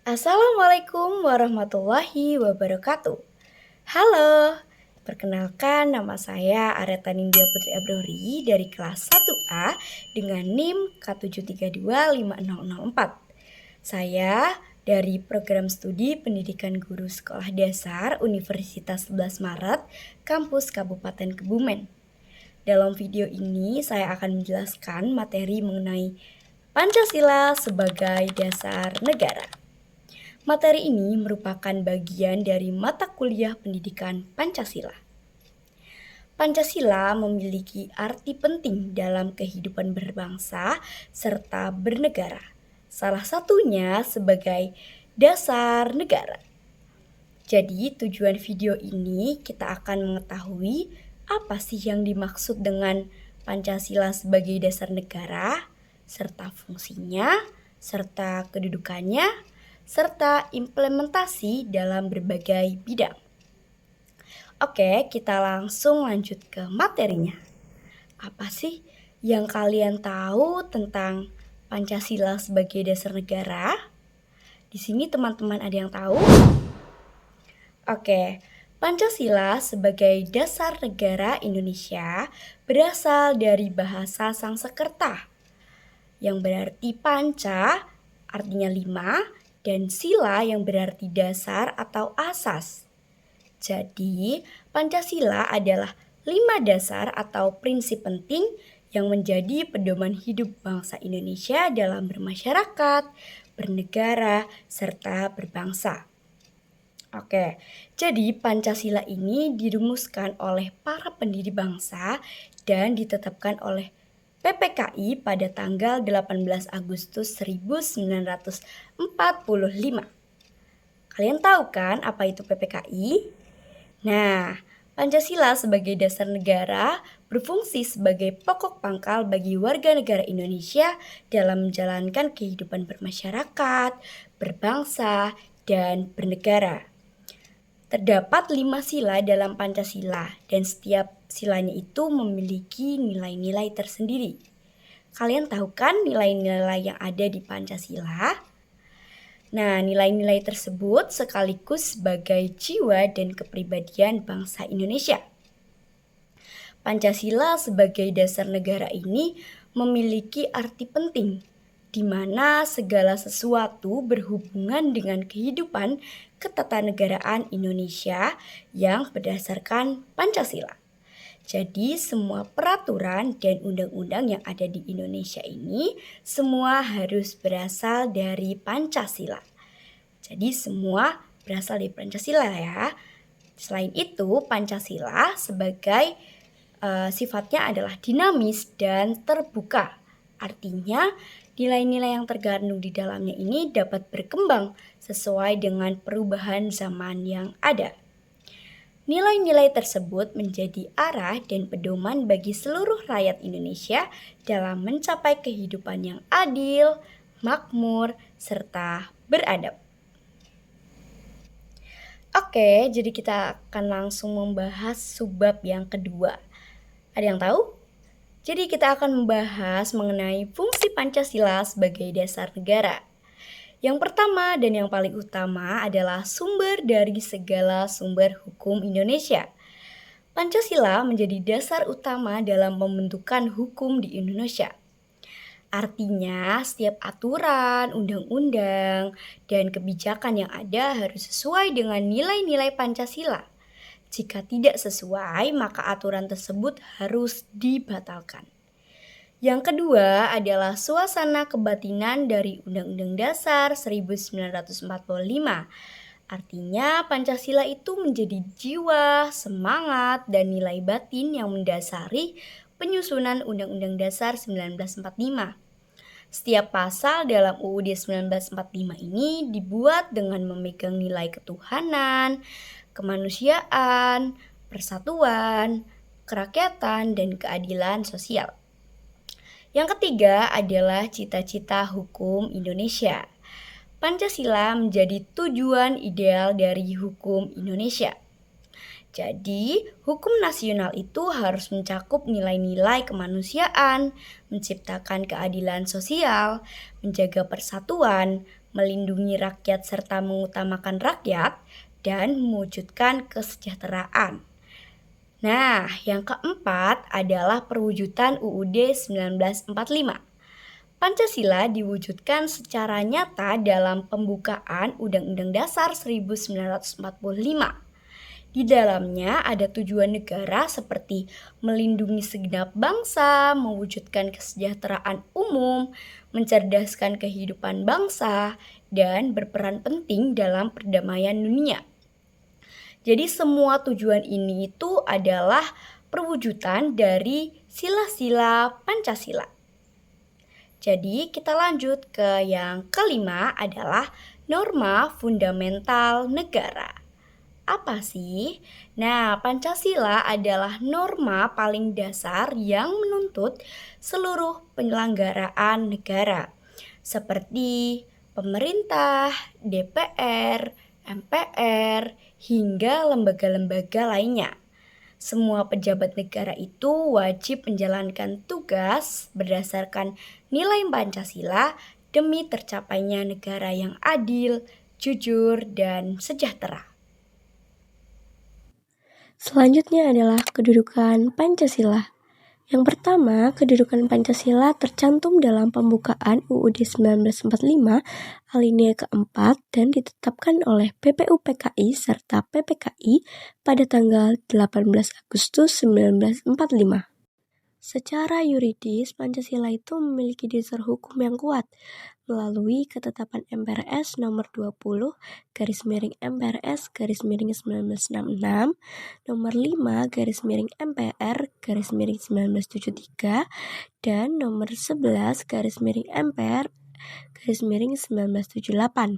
Assalamualaikum warahmatullahi wabarakatuh. Halo, perkenalkan nama saya Areta Nindya Putri Abrori dari kelas 1A dengan NIM K73256004. Saya dari program studi Pendidikan Guru Sekolah Dasar Universitas 11 Maret, Kampus Kabupaten Kebumen. Dalam video ini saya akan menjelaskan materi mengenai Pancasila sebagai dasar negara. Materi ini merupakan bagian dari mata kuliah pendidikan Pancasila. Pancasila memiliki arti penting dalam kehidupan berbangsa serta bernegara. Salah satunya sebagai dasar negara. Jadi tujuan video ini kita akan mengetahui apa sih yang dimaksud dengan Pancasila sebagai dasar negara, serta fungsinya, serta kedudukannya, serta implementasi dalam berbagai bidang. Oke, kita langsung lanjut ke materinya. Apa sih yang kalian tahu tentang Pancasila sebagai dasar negara? Di sini teman-teman ada yang tahu? Oke, Pancasila sebagai dasar negara Indonesia berasal dari bahasa Sanskerta yang berarti panca, artinya 5, dan sila yang berarti dasar atau asas. Jadi, Pancasila adalah 5 dasar atau prinsip penting yang menjadi pedoman hidup bangsa Indonesia dalam bermasyarakat, bernegara, serta berbangsa. Oke, jadi Pancasila ini dirumuskan oleh para pendiri bangsa dan ditetapkan oleh PPKI pada tanggal 18 Agustus 1945. Kalian tahu kan apa itu PPKI? Nah, Pancasila sebagai dasar negara berfungsi sebagai pokok pangkal bagi warga negara Indonesia dalam menjalankan kehidupan bermasyarakat, berbangsa, dan bernegara. Terdapat 5 sila dalam Pancasila dan setiap silanya itu memiliki nilai-nilai tersendiri. Kalian tahu kan nilai-nilai yang ada di Pancasila? Nah, nilai-nilai tersebut sekaligus sebagai jiwa dan kepribadian bangsa Indonesia. Pancasila sebagai dasar negara ini memiliki arti penting, di mana segala sesuatu berhubungan dengan kehidupan ketatanegaraan Indonesia yang berdasarkan Pancasila. Jadi semua peraturan dan undang-undang yang ada di Indonesia ini semua harus berasal dari Pancasila. Jadi semua berasal dari Pancasila ya. Selain itu Pancasila sebagai sifatnya adalah dinamis dan terbuka. Artinya nilai-nilai yang terkandung di dalamnya ini dapat berkembang sesuai dengan perubahan zaman yang ada. Nilai-nilai tersebut menjadi arah dan pedoman bagi seluruh rakyat Indonesia dalam mencapai kehidupan yang adil, makmur, serta beradab. Oke, jadi kita akan langsung membahas subbab yang kedua. Ada yang tahu? Jadi kita akan membahas mengenai fungsi Pancasila sebagai dasar negara. Yang pertama dan yang paling utama adalah sumber dari segala sumber hukum Indonesia. Pancasila menjadi dasar utama dalam pembentukan hukum di Indonesia. Artinya, setiap aturan, undang-undang, dan kebijakan yang ada harus sesuai dengan nilai-nilai Pancasila. Jika tidak sesuai, maka aturan tersebut harus dibatalkan. Yang kedua adalah suasana kebatinan dari Undang-Undang Dasar 1945. Artinya Pancasila itu menjadi jiwa, semangat, dan nilai batin yang mendasari penyusunan Undang-Undang Dasar 1945. Setiap pasal dalam UUD 1945 ini dibuat dengan memegang nilai ketuhanan, kemanusiaan, persatuan, kerakyatan, dan keadilan sosial. Yang ketiga adalah cita-cita hukum Indonesia. Pancasila menjadi tujuan ideal dari hukum Indonesia. Jadi, hukum nasional itu harus mencakup nilai-nilai kemanusiaan, menciptakan keadilan sosial, menjaga persatuan, melindungi rakyat serta mengutamakan rakyat, dan mewujudkan kesejahteraan. Nah, yang keempat adalah perwujudan UUD 1945. Pancasila diwujudkan secara nyata dalam pembukaan Undang-Undang Dasar 1945. Di dalamnya ada tujuan negara seperti melindungi segenap bangsa, mewujudkan kesejahteraan umum, mencerdaskan kehidupan bangsa, dan berperan penting dalam perdamaian dunia. Jadi semua tujuan ini itu adalah perwujudan dari sila-sila Pancasila. Jadi kita lanjut ke yang kelima adalah norma fundamental negara. Apa sih? Nah, Pancasila adalah norma paling dasar yang menuntut seluruh penyelenggaraan negara, seperti pemerintah, DPR, MPR, hingga lembaga-lembaga lainnya. Semua pejabat negara itu wajib menjalankan tugas berdasarkan nilai Pancasila demi tercapainya negara yang adil, jujur, dan sejahtera. Selanjutnya adalah kedudukan Pancasila. Yang pertama, kedudukan Pancasila tercantum dalam pembukaan UUD 1945 alinea keempat dan ditetapkan oleh PPUPKI serta PPKI pada tanggal 18 Agustus 1945. Secara yuridis, Pancasila itu memiliki dasar hukum yang kuat melalui ketetapan MPRS nomor 20 MPRS 1966, nomor 5 MPR 1973, dan nomor 11 MPR 1978.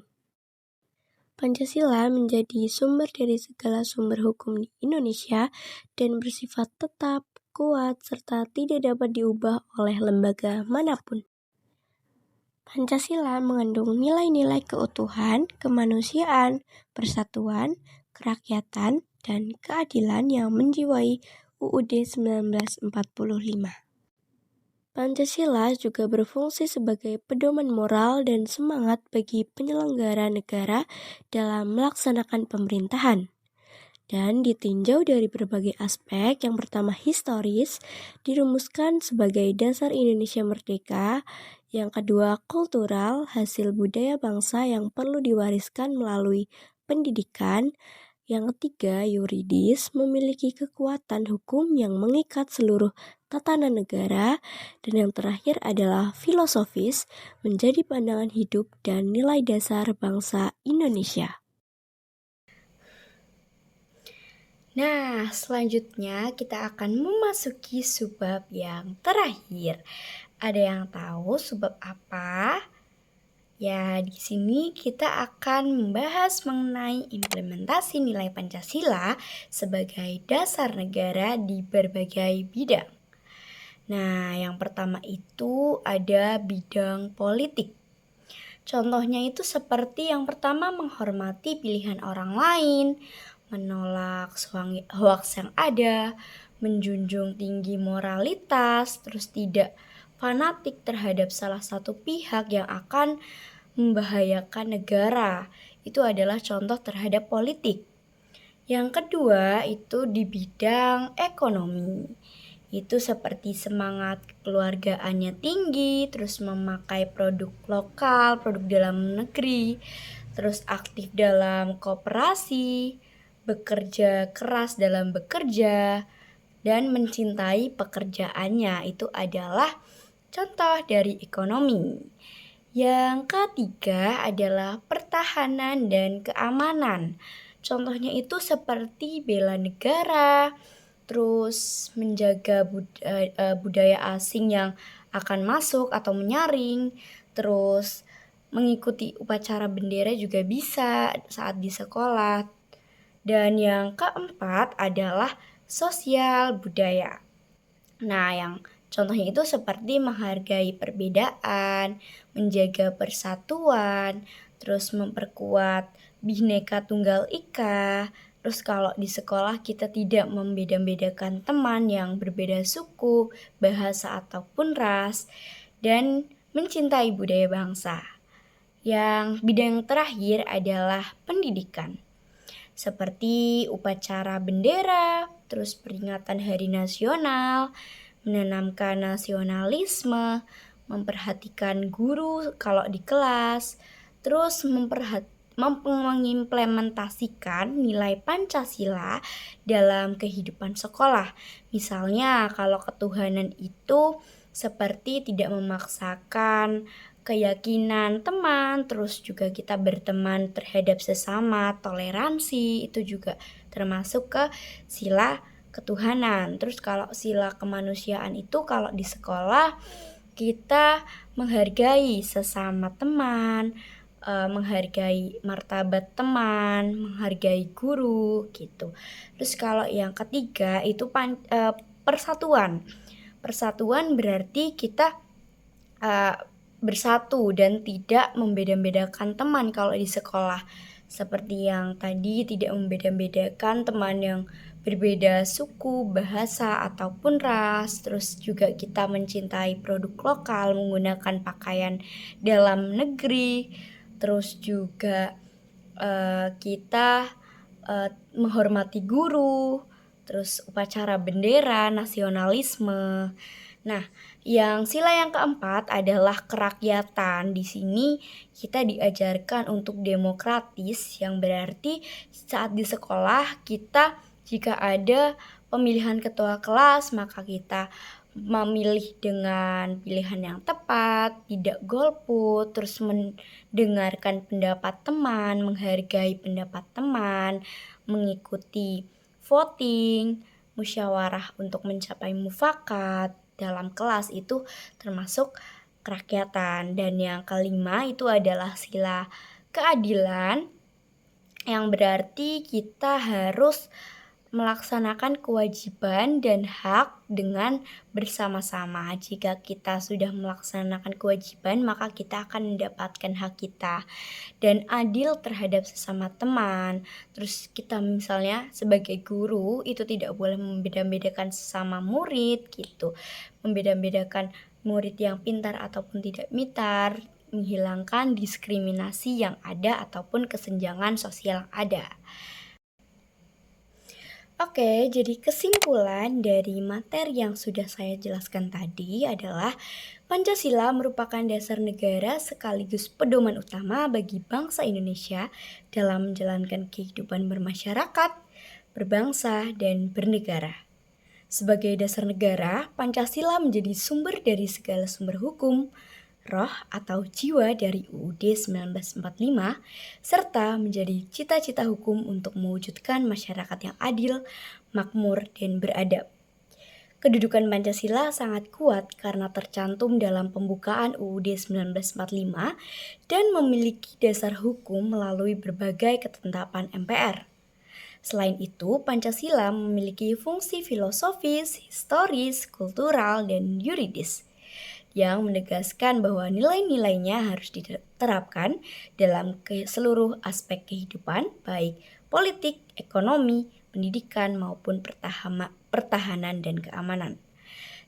Pancasila menjadi sumber dari segala sumber hukum di Indonesia dan bersifat tetap, kuat, serta tidak dapat diubah oleh lembaga manapun. Pancasila mengandung nilai-nilai keutuhan, kemanusiaan, persatuan, kerakyatan, dan keadilan yang menjiwai UUD 1945. Pancasila juga berfungsi sebagai pedoman moral dan semangat bagi penyelenggara negara dalam melaksanakan pemerintahan. Dan ditinjau dari berbagai aspek, yang pertama historis, dirumuskan sebagai dasar Indonesia merdeka. Yang kedua kultural, hasil budaya bangsa yang perlu diwariskan melalui pendidikan. Yang ketiga yuridis, memiliki kekuatan hukum yang mengikat seluruh tatanan negara. Dan yang terakhir adalah filosofis, menjadi pandangan hidup dan nilai dasar bangsa Indonesia. Nah, selanjutnya kita akan memasuki subbab yang terakhir. Ada yang tahu subbab apa? Ya, di sini kita akan membahas mengenai implementasi nilai Pancasila sebagai dasar negara di berbagai bidang. Nah, yang pertama itu ada bidang politik. Contohnya itu seperti yang pertama menghormati pilihan orang lain, menolak hoaks yang ada, menjunjung tinggi moralitas, terus tidak fanatik terhadap salah satu pihak yang akan membahayakan negara. Itu adalah contoh terhadap politik. Yang kedua itu di bidang ekonomi. Itu seperti semangat kekeluargaannya tinggi, terus memakai produk lokal, produk dalam negeri, terus aktif dalam kooperasi, bekerja keras dalam bekerja, dan mencintai pekerjaannya. Itu adalah contoh dari ekonomi. Yang ketiga adalah pertahanan dan keamanan. Contohnya itu seperti bela negara, terus menjaga budaya asing yang akan masuk atau menyaring, terus mengikuti upacara bendera juga bisa saat di sekolah. Dan yang keempat adalah sosial budaya. Nah, yang contohnya itu seperti menghargai perbedaan, menjaga persatuan, terus memperkuat Bhinneka Tunggal Ika. Terus kalau di sekolah kita tidak membeda-bedakan teman yang berbeda suku, bahasa ataupun ras, dan mencintai budaya bangsa. Yang bidang terakhir adalah pendidikan, seperti upacara bendera, terus peringatan Hari Nasional, menanamkan nasionalisme, memperhatikan guru kalau di kelas, terus mengimplementasikan nilai Pancasila dalam kehidupan sekolah. Misalnya kalau ketuhanan itu seperti tidak memaksakan keyakinan teman, terus juga kita berteman terhadap sesama, toleransi, itu juga termasuk ke sila ketuhanan. Terus kalau sila kemanusiaan itu kalau di sekolah kita menghargai sesama teman, menghargai martabat teman, menghargai guru gitu. Terus kalau yang ketiga itu persatuan. Persatuan berarti kita bersatu dan tidak membeda-bedakan teman kalau di sekolah. Seperti yang tadi, tidak membeda-bedakan teman yang berbeda suku, bahasa, ataupun ras. Terus juga kita mencintai produk lokal, menggunakan pakaian dalam negeri. Terus juga kita menghormati guru. Terus upacara bendera, nasionalisme. Nah, yang sila yang keempat adalah kerakyatan. Di sini kita diajarkan untuk demokratis, yang berarti saat di sekolah kita jika ada pemilihan ketua kelas, maka kita memilih dengan pilihan yang tepat, tidak golput, terus mendengarkan pendapat teman, menghargai pendapat teman, mengikuti voting, musyawarah untuk mencapai mufakat dalam kelas itu termasuk kerakyatan. Dan yang kelima itu adalah sila keadilan, yang berarti kita harus melaksanakan kewajiban dan hak dengan bersama-sama. Jika kita sudah melaksanakan kewajiban, maka kita akan mendapatkan hak kita. Dan adil terhadap sesama teman. Terus kita misalnya sebagai guru itu tidak boleh membeda-bedakan sesama murid gitu. Membeda-bedakan murid yang pintar ataupun tidak pintar, menghilangkan diskriminasi yang ada ataupun kesenjangan sosial yang ada. Oke, jadi kesimpulan dari materi yang sudah saya jelaskan tadi adalah Pancasila merupakan dasar negara sekaligus pedoman utama bagi bangsa Indonesia dalam menjalankan kehidupan bermasyarakat, berbangsa, dan bernegara. Sebagai dasar negara, Pancasila menjadi sumber dari segala sumber hukum, roh atau jiwa dari UUD 1945, serta menjadi cita-cita hukum untuk mewujudkan masyarakat yang adil, makmur, dan beradab. Kedudukan Pancasila sangat kuat karena tercantum dalam pembukaan UUD 1945 dan memiliki dasar hukum melalui berbagai ketetapan MPR. Selain itu, Pancasila memiliki fungsi filosofis, historis, kultural, dan yuridis yang menegaskan bahwa nilai-nilainya harus diterapkan dalam seluruh aspek kehidupan, baik politik, ekonomi, pendidikan, maupun pertahanan dan keamanan.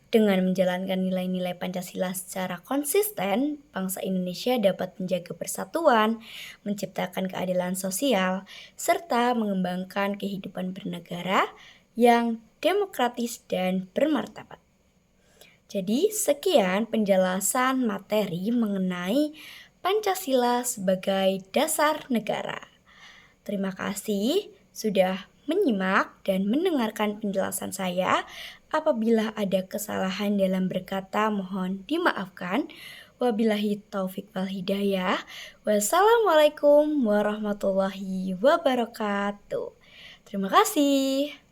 Dengan menjalankan nilai-nilai Pancasila secara konsisten, bangsa Indonesia dapat menjaga persatuan, menciptakan keadilan sosial, serta mengembangkan kehidupan bernegara yang demokratis dan bermartabat. Jadi, sekian penjelasan materi mengenai Pancasila sebagai dasar negara. Terima kasih sudah menyimak dan mendengarkan penjelasan saya. Apabila ada kesalahan dalam berkata, mohon dimaafkan. Wabillahi taufik wal hidayah. Wassalamualaikum warahmatullahi wabarakatuh. Terima kasih.